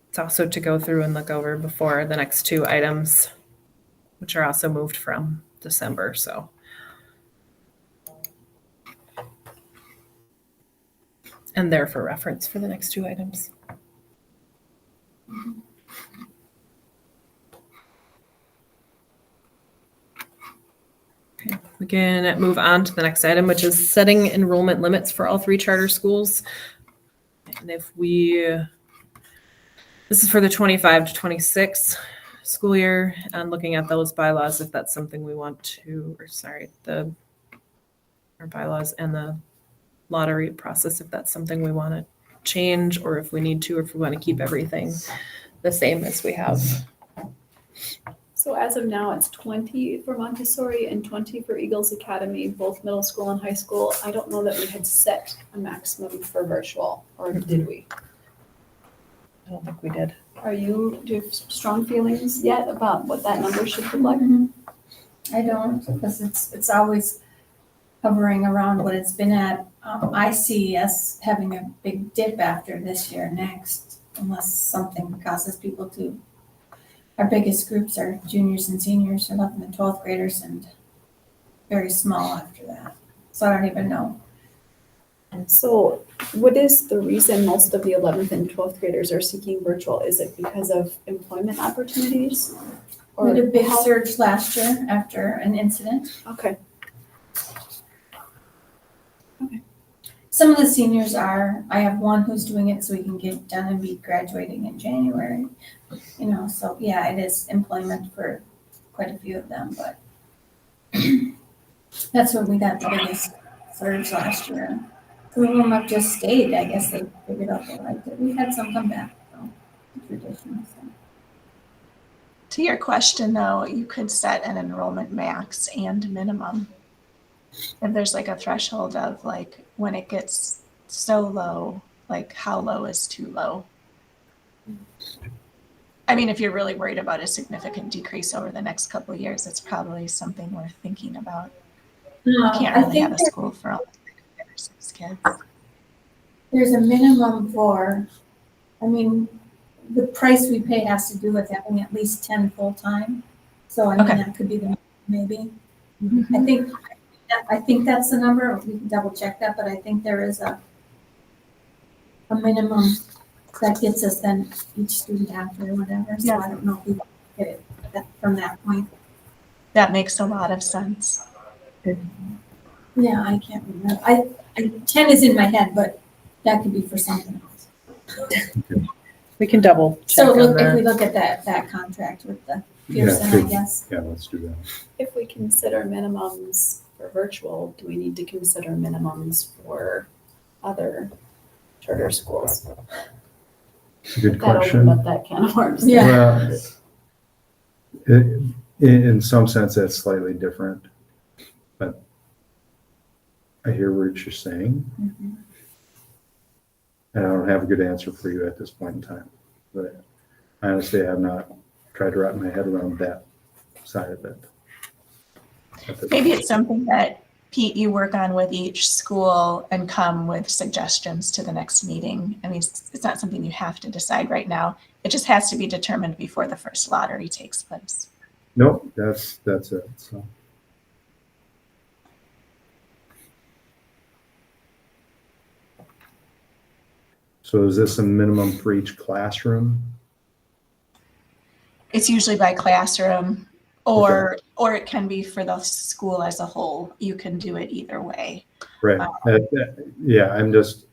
It's also to go through and look over before the next two items, which are also moved from December. So and there for reference for the next two items. Okay, we can move on to the next item, which is setting enrollment limits for all three charter schools. And this is for the 25 to 26 school year, and looking at those bylaws, if that's something we want to, our bylaws and the lottery process, if that's something we want to change, or if we need to, or if we want to keep everything the same as we have. So as of now, it's 20 for Montessori and 20 for Eagles Academy, both middle school and high school. I don't know that we had set a maximum for virtual, or did we? I don't think we did. Do you have strong feelings yet about what that number should look like? I don't, because it's always hovering around what it's been at. I see us having a big dip after this year next, unless something causes people to. Our biggest groups are juniors and seniors, 11th and 12th graders, and very small after that. So I don't even know. So what is the reason most of the 11th and 12th graders are seeking virtual? Is it because of employment opportunities? We had a big how- surge last year after an incident. Okay. some of the seniors are, I have one who's doing it so he can get done and be graduating in January. You know, so yeah, it is employment for quite a few of them, but that's when we got the biggest surge last year. Some of them have just stayed, I guess they figured out they liked it. We had some come back, though, traditional, so. To your question though, you could set an enrollment max and minimum. If there's like a threshold of like when it gets so low, like how low is too low? I mean, if you're really worried about a significant decrease over the next couple of years, it's probably something worth thinking about. You can't I really think have a school for all 6 kids. there's a minimum for, I mean, the price we pay has to do with having at least 10 full-time. So I mean, Okay. that could be the, maybe. Mhm. I think that's the number, we can double check that, but I think there is a minimum that gets us then each student after or whatever, so Yeah. I don't know if we get it from that point. That makes a lot of sense. Yeah, I can't remember, I 10 is in my head, but that could be for something else. We can double check So on look, if we that. look at that contract with the Yeah, Pearson, I good. guess. Yeah, let's do that. If we consider minimums for virtual, do we need to consider minimums for other charter schools? Good That question. opened up that can of worms. Yeah. Well, in some sense, that's slightly different, but I hear what you're saying. Mhm. And I don't have a good answer for you at this point in time, but honestly, I have not tried to wrap my head around that side of it. Maybe it's something that Pete, you work on with each school and come with suggestions to the next meeting. I mean, it's not something you have to decide right now. It just has to be determined before the first lottery takes place. Nope, that's it. So is this a minimum for each classroom? It's usually by classroom or it can be for the school as a whole. You can do it either way. Right. Yeah, I'm just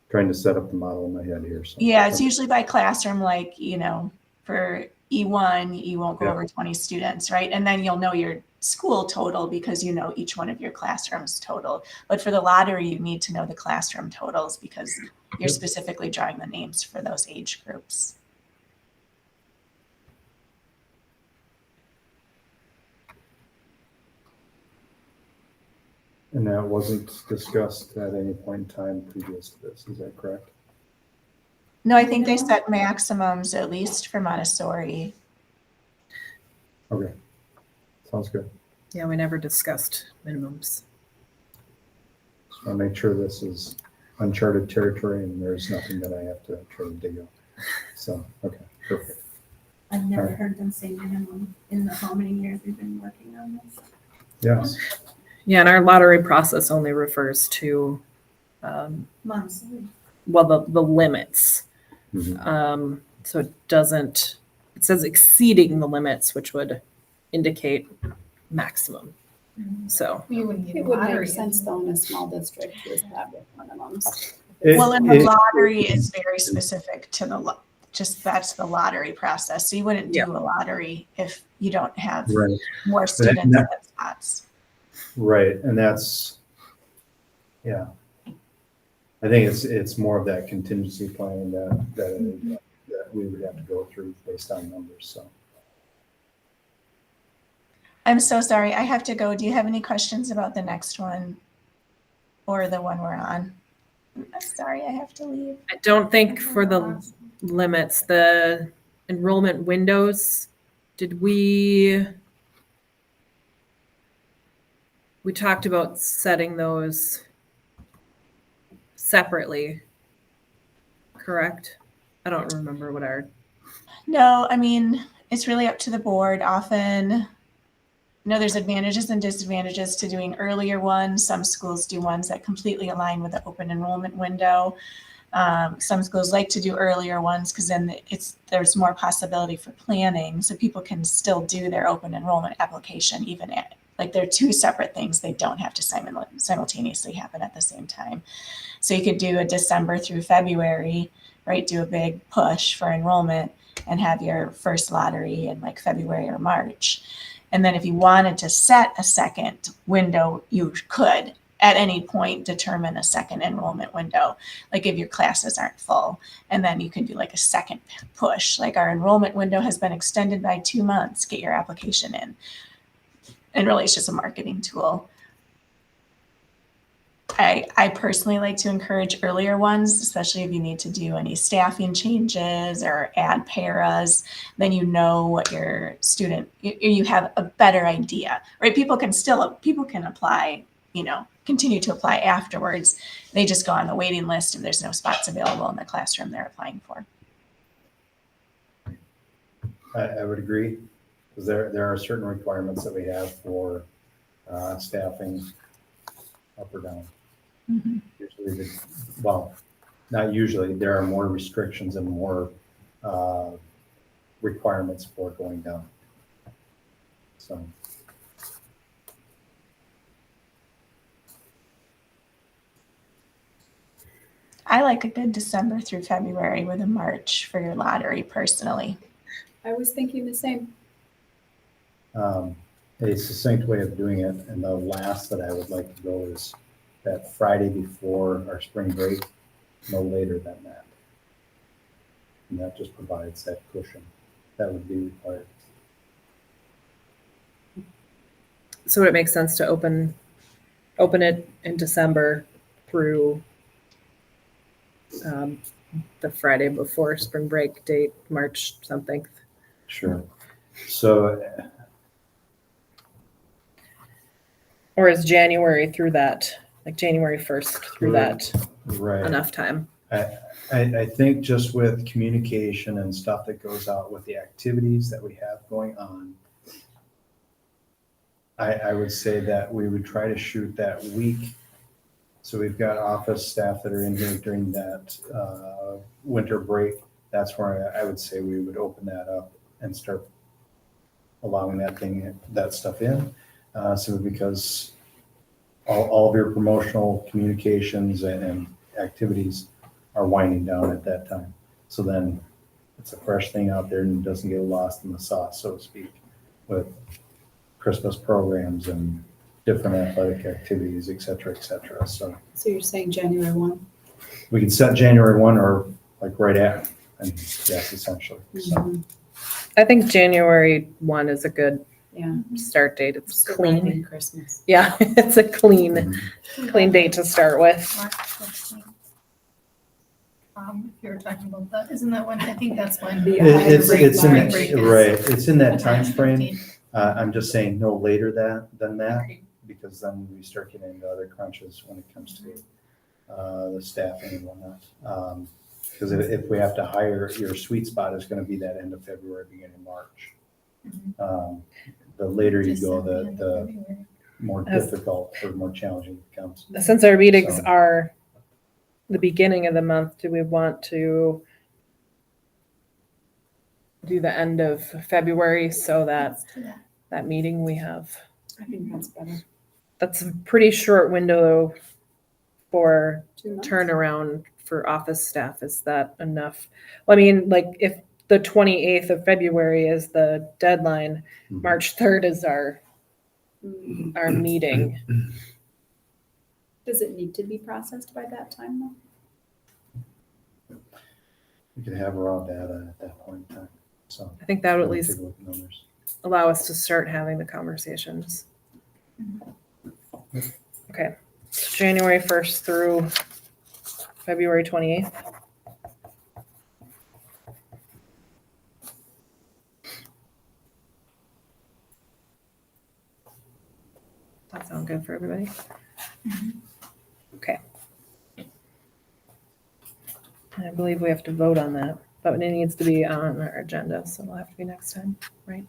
trying to set up the model in my head here. So. Yeah, it's usually by classroom, like, you know, for E1, you won't go Yeah. over 20 students, right? And then you'll know your school total because you know each one of your classrooms total. But for the lottery, you need to know the classroom totals because you're specifically drawing the names for those age groups. And that wasn't discussed at any point in time previous to this, is that correct? No, I think they set maximums, at least for Montessori. Okay, sounds good. Yeah, we never discussed minimums. Just want to make sure this is uncharted territory and there's nothing that I have to try to dig up. So, okay, perfect. I've never heard them say minimum in the how many years we've been working on this. Yes, Yeah, and our lottery process only refers to, Months. well, the limits. Mhm. So it doesn't, it says exceeding the limits, which would indicate maximum. So, You wouldn't need It a would lottery. make sense though in a small district to establish minimums. Well, and the lottery is very specific to that's the lottery process. So you wouldn't do a lottery if you don't have Right, more students than spots. right, and that's, yeah. I think it's more of that contingency planning that we would have to go through based on numbers, so. I'm so sorry. I have to go. Do you have any questions about the next one or the one we're on? I'm sorry, I have to leave. I don't think for the limits, the enrollment windows, did we talked about setting those separately, correct? I don't remember what our, No, I mean, it's really up to the board. Often, there's advantages and disadvantages to doing earlier ones. Some schools do ones that completely align with the open enrollment window. Some schools like to do earlier ones because then there's more possibility for planning, so people can still do their open enrollment application even Like they're two separate things. They don't have to simultaneously happen at the same time. So you could do a December through February, right? Do a big push for enrollment and have your first lottery in like February or March. And then if you wanted to set a second window, you could at any point determine a second enrollment window, like if your classes aren't full. And then you can do like a second push, like our enrollment window has been extended by 2 months, get your application in. And really it's just a marketing tool. I personally like to encourage earlier ones, especially if you need to do any staffing changes or add paras, then you know what your student, you have a better idea, right? People can apply, continue to apply afterwards. They just go on the waiting list if there's no spots available in the classroom they're applying for. I would agree, because there are certain requirements that we have for staffing up or down. Mm-hmm. Usually, not usually, there are more restrictions and more requirements for going down. So. I like a good December through February with a March for your lottery personally. I was thinking the same. A succinct way of doing it, and the last that I would like to go is that Friday before our spring break, no later than that. And that just provides that cushion that would be required. So would it make sense to open it in December through the Friday before spring break date, March something? Sure. So, or is January through that, like January 1st through that right. enough time? I think just with communication and stuff that goes out with the activities that we have going on, I would say that we would try to shoot that week. So we've got office staff that are in here during that winter break. That's where I would say we would open that up and start allowing that stuff in. So because all of your promotional communications and activities are winding down at that time. So then it's a fresh thing out there and it doesn't get lost in the sauce, so to speak, with Christmas programs and different athletic activities, et cetera, et cetera. So you're saying January 1? we can set January 1 or like right at, and yes, essentially. So. Mm-hmm. I think January 1 is a good start date. It's Surviving Christmas. Yeah, it's a clean date to start with. March 15th. If you were talking about that, isn't that when, I think that's when. It's in that, break is. right, it's in that time March frame. 15th. I'm just saying no later than that, because then we start getting into other crunches when it comes to the staffing and whatnot. Because if we have to hire, your sweet spot is going to be that end of February, beginning of March. The later you go, the more difficult or more challenging it becomes. Since our meetings are the beginning of the month, do we want to do the end of February so that meeting we have? I think that's better. That's a pretty short window for 2 months? turnaround for office staff. Is that enough? Well, I mean, like if the 28th of February is the deadline, March 3rd is our meeting. Does it need to be processed by that time though? We could have raw data at that point in time. So I think that would at take least a look at numbers. allow us to start having the conversations. Okay, so January 1st through February 28th. That sound good for everybody? Okay. I believe we have to vote on that, but it needs to be on our agenda, so it'll have to be next time, right?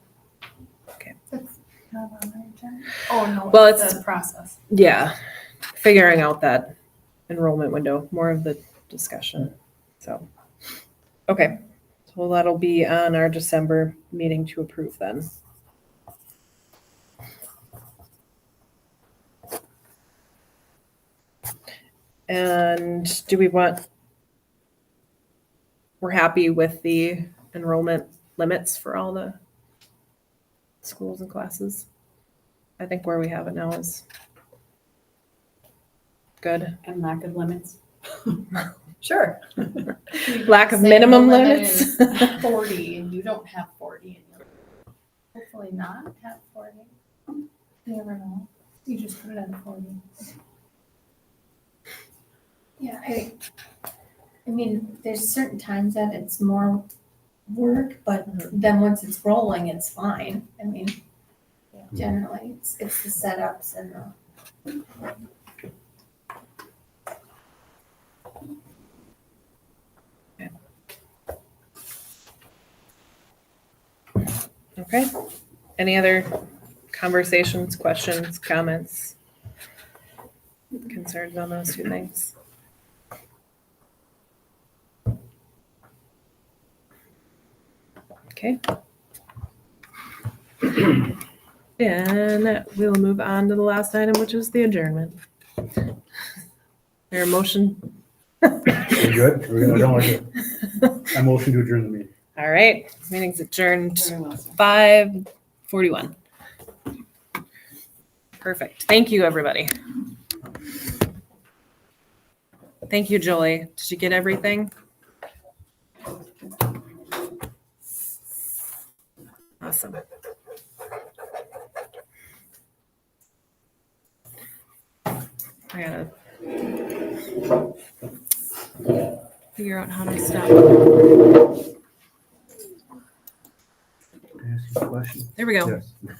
That's not on our agenda. Oh, no, Well, it's it's- the process. Yeah, figuring out that enrollment window, more of the discussion, so. Okay, so that'll be on our December meeting to approve then. And do we want, we're happy with the enrollment limits for all the schools and classes? I think where we have it now is good. And lack of limits. Sure. Lack of Say minimum the limit limits. is 40 and you don't have 40 and you'll hopefully not have 40. You never know. You just put it at 40. Yeah, I mean, there's certain times that it's more work, but then once it's rolling, it's fine. I mean, generally, it's the setups and the. Okay. Any other conversations, questions, comments, concerns on those two things? Okay. And we'll move on to the last item, which is the adjournment. There a motion? We're good? We're gonna adjourn it. I motion to adjourn the meeting. All right, meeting's adjourned Very well. 5:41. Perfect. Thank you, everybody. Thank you, Jolie. Did you get everything? Awesome. I gotta figure out how to stop. Can I ask you a question? There we go. Yes.